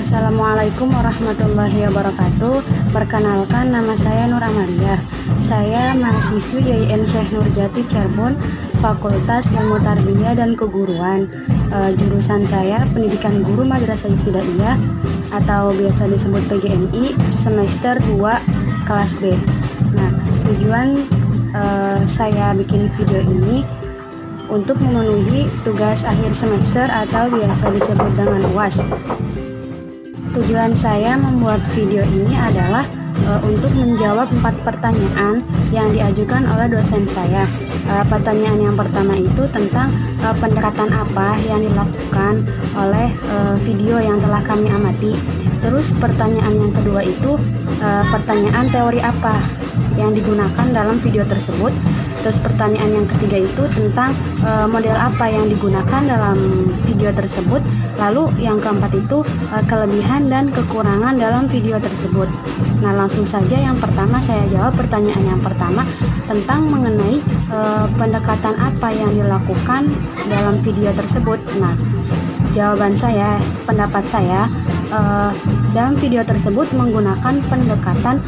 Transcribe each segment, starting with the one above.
Assalamualaikum warahmatullahi wabarakatuh. Perkenalkan, nama saya Nur Amalia. Saya mahasiswi YIN Syekh Nurjati Cirebon, Fakultas Ilmu Tarbiyah dan Keguruan. Jurusan saya Pendidikan Guru Madrasah Ibtidaiyah atau biasa disebut PGMI, semester 2 kelas B. Nah, tujuan saya bikin video ini untuk memenuhi tugas akhir semester atau biasa disebut dengan UAS. Tujuan saya membuat video ini adalah untuk menjawab 4 pertanyaan yang diajukan oleh dosen saya. Pertanyaan yang pertama itu tentang pendekatan apa yang dilakukan oleh video yang telah kami amati. Terus pertanyaan yang kedua itu pertanyaan teori apa yang digunakan dalam video tersebut. Terus pertanyaan yang ketiga itu tentang model apa yang digunakan dalam video tersebut. Lalu yang keempat itu kelebihan dan kekurangan dalam video tersebut. Nah, langsung saja yang pertama saya jawab pertanyaan yang pertama tentang mengenai pendekatan apa yang dilakukan dalam video tersebut. Nah, jawaban saya, pendapat saya dalam video tersebut menggunakan pendekatan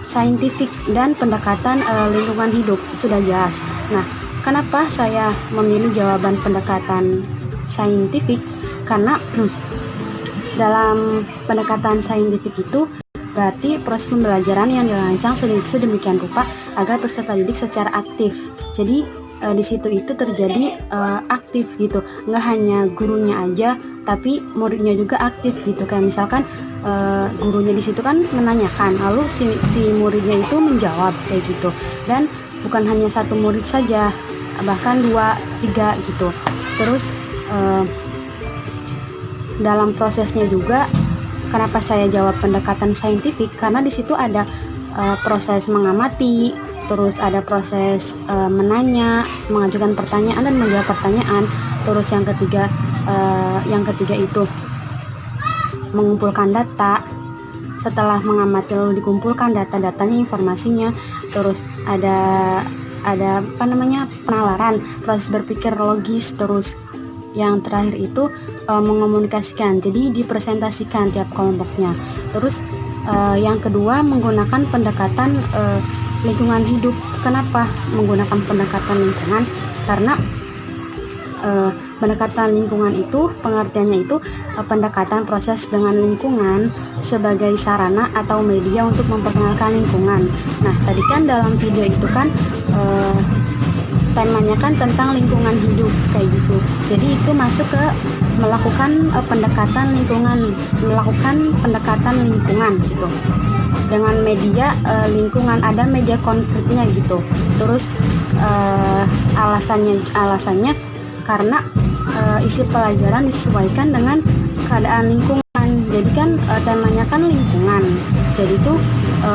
saintifik dan pendekatan lingkungan hidup, sudah jelas. Nah, kenapa saya memilih jawaban pendekatan saintifik? Karena dalam pendekatan saintifik itu berarti proses pembelajaran yang dirancang sedemikian rupa agar peserta didik secara aktif. Jadi di situ itu terjadi aktif gitu, nggak hanya gurunya aja, tapi muridnya juga aktif gitu. Kayak misalkan gurunya di situ kan menanyakan, lalu si muridnya itu menjawab kayak gitu. Dan bukan hanya satu murid saja, bahkan 2, 3 gitu. Terus dalam prosesnya juga, kenapa saya jawab pendekatan saintifik? Karena di situ ada proses mengamati, terus ada proses menanya, mengajukan pertanyaan dan menjawab pertanyaan. Terus yang ketiga itu mengumpulkan data. Setelah mengamati lalu dikumpulkan data-datanya, informasinya. Terus ada penalaran, proses berpikir logis. Terus yang terakhir itu mengomunikasikan, jadi dipresentasikan tiap kelompoknya. Terus yang kedua menggunakan pendekatan lingkungan hidup. Kenapa menggunakan pendekatan lingkungan? Karena pendekatan lingkungan itu pengertiannya itu pendekatan proses dengan lingkungan sebagai sarana atau media untuk memperkenalkan lingkungan. Nah, tadi kan dalam video itu kan temanya kan tentang lingkungan hidup kayak gitu. Jadi itu masuk ke melakukan pendekatan lingkungan gitu. Dengan media lingkungan, ada media konkretnya gitu. Terus alasannya karena isi pelajaran disesuaikan dengan keadaan lingkungan. Jadi kan temanya kan lingkungan. Jadi itu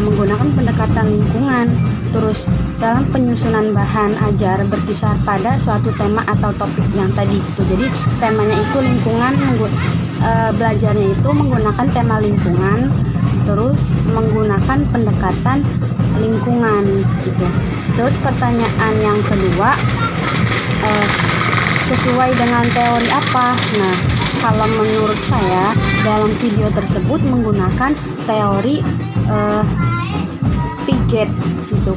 menggunakan pendekatan lingkungan. Terus dalam penyusunan bahan ajar berkisar pada suatu tema atau topik yang tadi gitu. Jadi temanya itu lingkungan, belajarnya itu menggunakan tema lingkungan, terus menggunakan pendekatan lingkungan gitu. Terus pertanyaan yang kedua, sesuai dengan teori apa? Nah, kalau menurut saya dalam video tersebut menggunakan teori Piaget gitu,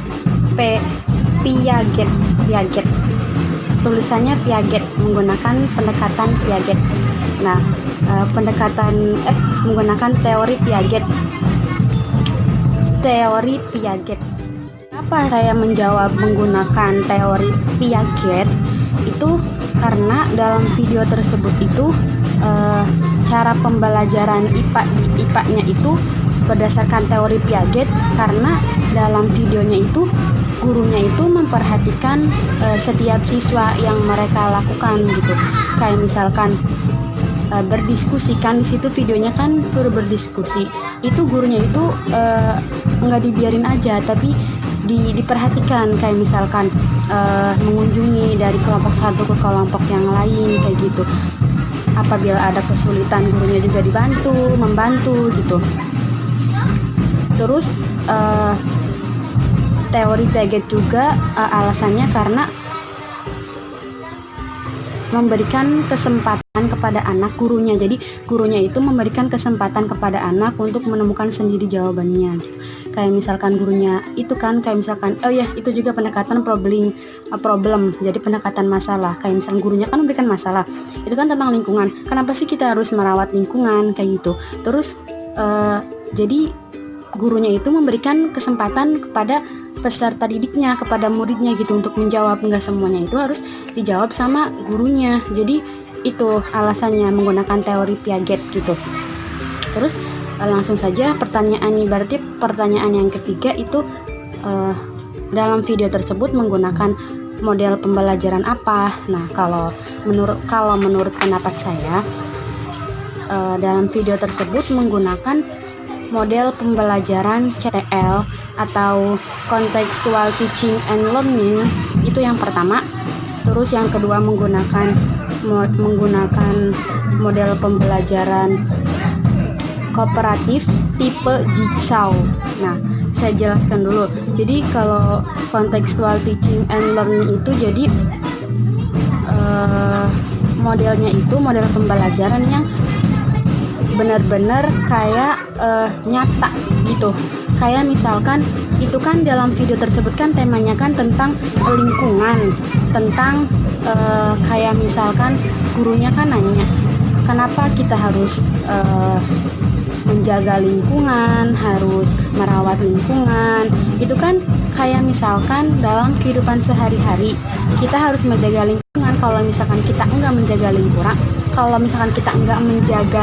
Piaget, tulisannya Piaget, menggunakan pendekatan Piaget. Nah, menggunakan teori Piaget. Kenapa saya menjawab menggunakan teori Piaget? Itu karena dalam video tersebut itu cara pembelajaran IPA-nya itu berdasarkan teori Piaget, karena dalam videonya itu gurunya itu memperhatikan setiap siswa yang mereka lakukan gitu. Kayak misalkan berdiskusi kan, di situ videonya kan suruh berdiskusi. Itu gurunya itu nggak dibiarin aja, tapi diperhatikan. Kayak misalkan mengunjungi dari kelompok satu ke kelompok yang lain kayak gitu. Apabila ada kesulitan, gurunya juga membantu gitu. Terus teori Piaget juga alasannya karena memberikan kesempatan kepada anak gurunya. Jadi gurunya itu memberikan kesempatan kepada anak untuk menemukan sendiri jawabannya gitu. Kayak misalkan gurunya itu kan kayak misalkan itu juga pendekatan problem, jadi pendekatan masalah. Kayak misalkan gurunya kan memberikan masalah, itu kan tentang lingkungan, kenapa sih kita harus merawat lingkungan kayak gitu. Terus jadi gurunya itu memberikan kesempatan kepada peserta didiknya, kepada muridnya gitu untuk menjawab. Enggak semuanya itu harus dijawab sama gurunya. Jadi itu alasannya menggunakan teori Piaget gitu. Terus langsung saja pertanyaan ini, berarti pertanyaan yang ketiga itu dalam video tersebut menggunakan model pembelajaran apa. Nah, kalau menurut pendapat saya dalam video tersebut menggunakan model pembelajaran CTL atau Contextual Teaching and Learning, itu yang pertama. Terus yang kedua menggunakan model pembelajaran kooperatif tipe Jigsaw. Nah, saya jelaskan dulu. Jadi kalau Contextual Teaching and Learning itu jadi modelnya itu model pembelajaran yang benar-benar kayak nyata gitu. Kayak misalkan itu kan dalam video tersebut kan temanya kan tentang lingkungan, tentang kayak misalkan gurunya kan nanya, kenapa kita harus menjaga lingkungan, harus merawat lingkungan. Itu kan kayak misalkan dalam kehidupan sehari-hari kita harus menjaga lingkungan. Kalau misalkan kita enggak menjaga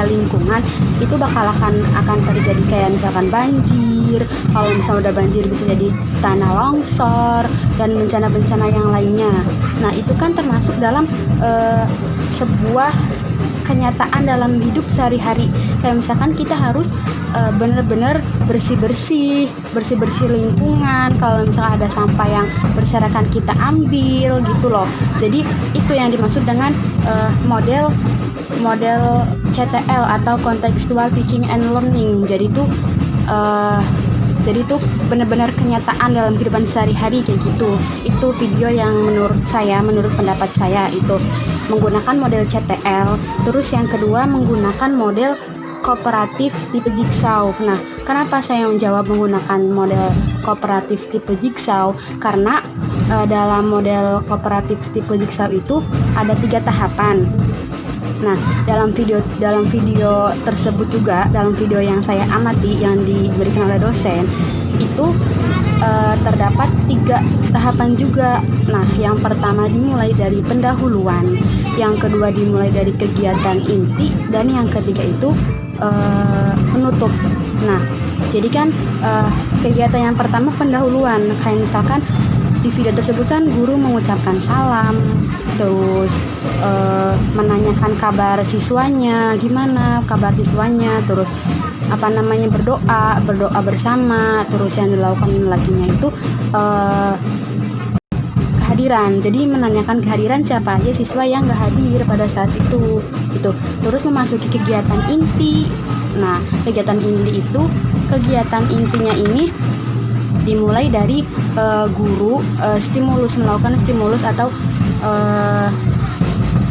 lingkungan, itu akan terjadi kayak misalkan banjir. Kalau misalnya udah banjir bisa jadi tanah longsor dan bencana-bencana yang lainnya. Nah, itu kan termasuk dalam sebuah kenyataan dalam hidup sehari-hari. Kayak misalkan kita harus benar-benar bersih-bersih lingkungan. Kalau misalkan ada sampah yang berserakan kita ambil gitu loh. Jadi itu yang dimaksud dengan model CTL atau Contextual Teaching and Learning. Jadi itu benar-benar kenyataan dalam kehidupan sehari-hari kayak gitu. Itu video yang menurut pendapat saya itu menggunakan model CTL. Terus yang kedua menggunakan model kooperatif tipe Jigsaw. Nah, kenapa saya menjawab menggunakan model kooperatif tipe Jigsaw? Karena dalam model kooperatif tipe Jigsaw itu ada 3 tahapan. Nah, dalam video tersebut juga, dalam video yang saya amati yang diberikan oleh dosen itu terdapat 3 tahapan juga. Nah, yang pertama dimulai dari pendahuluan, yang kedua dimulai dari kegiatan inti, dan yang ketiga itu penutup. Nah, jadi kan kegiatan yang pertama pendahuluan, kayak misalkan di video tersebut kan guru mengucapkan salam, terus menanyakan kabar siswanya, gimana kabar siswanya, terus berdoa bersama. Terus yang dilakukan laginya itu kehadiran, jadi menanyakan kehadiran siapa aja siswa yang gak hadir pada saat itu. Terus memasuki kegiatan inti. Nah, kegiatan kegiatan intinya ini dimulai dari guru melakukan stimulus atau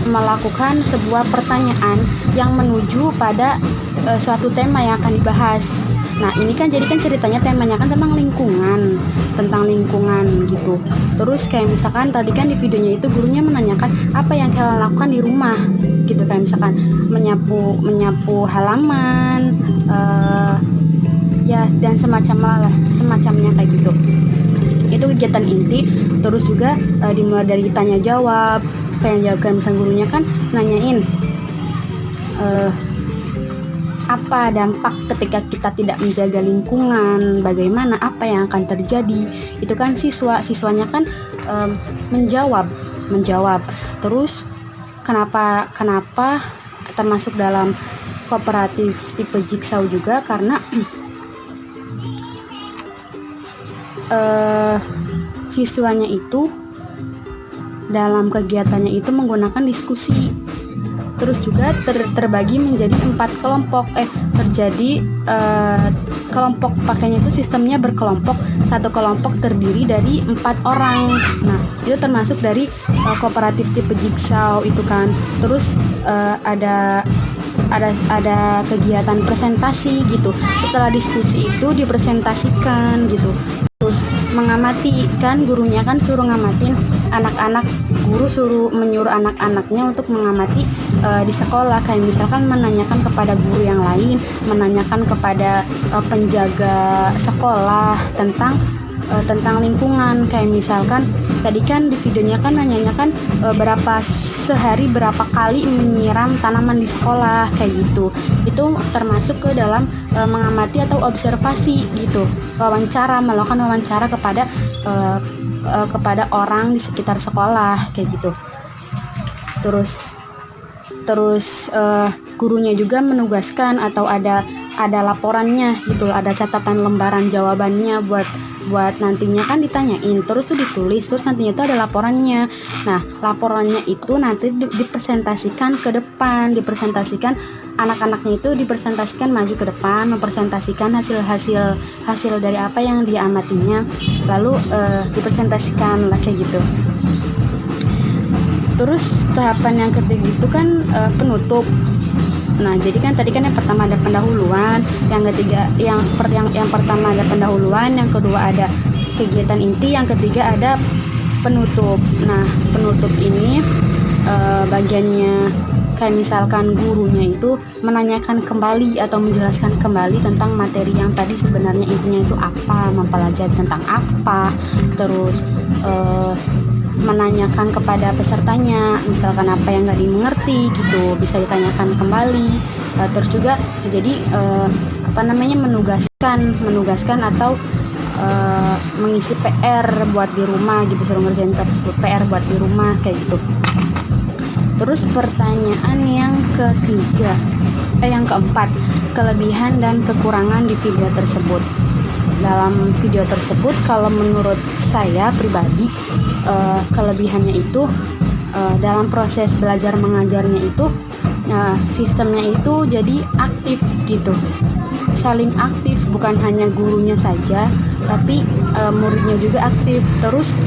melakukan sebuah pertanyaan yang menuju pada suatu tema yang akan dibahas. Nah, ini kan jadi kan ceritanya temanya kan tentang lingkungan gitu. Terus kayak misalkan tadi kan di videonya itu gurunya menanyakan apa yang kalian lakukan di rumah gitu, kayak misalkan menyapu halaman, ya dan semacamnya kayak gitu. Itu kegiatan inti. Terus juga dimulai dari tanya jawab, kayak misalnya gurunya kan nanyain apa dampak ketika kita tidak menjaga lingkungan, bagaimana, apa yang akan terjadi. Itu kan siswanya kan menjawab. Terus kenapa termasuk dalam kooperatif tipe Jigsaw juga, karena siswanya itu dalam kegiatannya itu menggunakan diskusi. Terus juga terbagi menjadi 4 kelompok. Terjadi kelompok pakainya itu sistemnya berkelompok, satu kelompok terdiri dari 4 orang. Nah itu termasuk dari kooperatif tipe jigsaw itu kan. Terus ada kegiatan presentasi gitu. Setelah diskusi itu dipresentasikan gitu. Terus mengamati, kan gurunya kan suruh ngamatin anak-anak, guru suruh menyuruh anak-anaknya untuk mengamati di sekolah, kayak misalkan menanyakan kepada guru yang lain, menanyakan kepada penjaga sekolah tentang lingkungan. Kayak misalkan tadi kan di videonya kan nanyanya kan sehari berapa kali menyiram tanaman di sekolah kayak gitu. Itu termasuk ke dalam mengamati atau observasi gitu, melakukan wawancara kepada orang di sekitar sekolah kayak gitu. Terus gurunya juga menugaskan atau ada laporannya gitu, ada catatan lembaran jawabannya buat nantinya kan ditanyain, terus tuh ditulis, terus nantinya itu ada laporannya. Nah laporannya itu nanti dipresentasikan ke depan, anak-anaknya itu dipresentasikan maju ke depan, mempresentasikan hasil dari apa yang dia amatinya, lalu dipresentasikan lah kayak gitu. Terus tahapan yang ketiga itu kan penutup. Nah, jadi kan tadi kan yang pertama ada pendahuluan, yang ketiga yang pertama ada pendahuluan, yang kedua ada kegiatan inti, yang ketiga ada penutup. Nah, penutup ini bagiannya kayak misalkan gurunya itu menanyakan kembali atau menjelaskan kembali tentang materi yang tadi sebenarnya intinya itu apa, mempelajari tentang apa, terus menanyakan kepada pesertanya misalkan apa yang nggak dimengerti gitu, bisa ditanyakan kembali. Terus juga jadi menugaskan atau mengisi PR buat di rumah gitu, suruh ngerjain PR buat di rumah kayak gitu. Terus pertanyaan yang keempat, kelebihan dan kekurangan di video tersebut. Dalam video tersebut, kalau menurut saya pribadi, kelebihannya itu dalam proses belajar mengajarnya itu sistemnya itu jadi aktif gitu, saling aktif, bukan hanya gurunya saja tapi muridnya juga aktif. Terus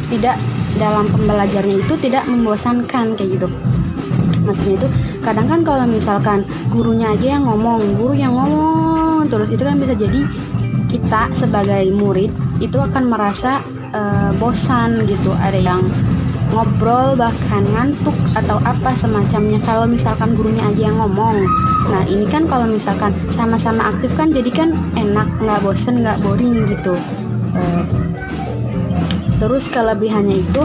tidak, dalam pembelajarannya itu tidak membosankan kayak gitu. Maksudnya itu kadang kan kalau misalkan gurunya aja yang ngomong, terus itu kan bisa jadi kita sebagai murid itu akan merasa bosan gitu, ada yang ngobrol bahkan ngantuk atau apa semacamnya kalau misalkan gurunya aja yang ngomong. Nah ini kan kalau misalkan sama-sama aktif kan jadi kan enak, nggak bosen, nggak boring gitu. Terus kelebihannya itu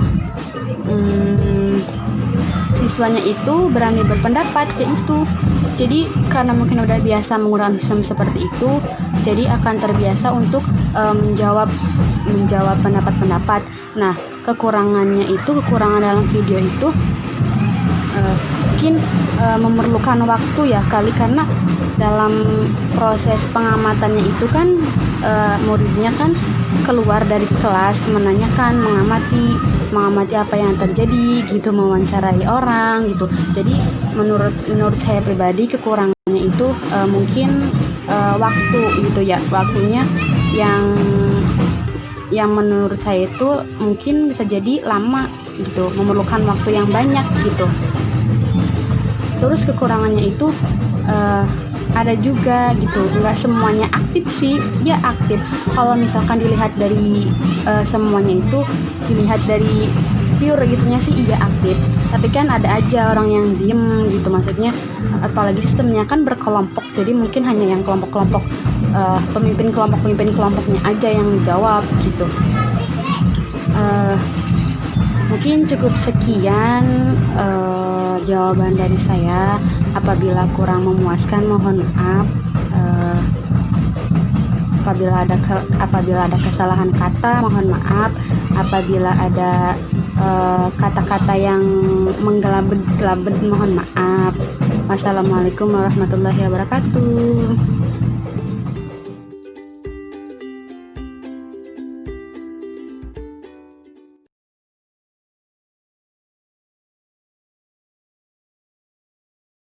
siswanya itu berani berpendapat kayak itu. Jadi karena mungkin udah biasa menggunakan sistem seperti itu, jadi akan terbiasa untuk menjawab pendapat-pendapat. Nah kekurangan dalam video itu mungkin memerlukan waktu ya kali, karena dalam proses pengamatannya itu kan muridnya kan keluar dari kelas, menanyakan, mengamati apa yang terjadi gitu, mewawancarai orang gitu. Jadi menurut saya pribadi kekurangannya itu mungkin waktu gitu ya, waktunya yang menurut saya itu mungkin bisa jadi lama gitu, memerlukan waktu yang banyak gitu. Terus kekurangannya itu ada juga gitu, nggak semuanya aktif sih, ya aktif. Kalau misalkan dilihat dari semuanya itu dilihat dari pure gitunya sih iya aktif, tapi kan ada aja orang yang diem gitu, maksudnya apalagi sistemnya kan berkelompok, jadi mungkin hanya yang kelompok-kelompok pemimpin kelompoknya aja yang jawab gitu. Mungkin cukup sekian jawaban dari saya. Apabila kurang memuaskan mohon maaf. Apabila ada kesalahan kata mohon maaf. Apabila ada kata-kata yang menggelabet mohon maaf. Wassalamualaikum warahmatullahi wabarakatuh.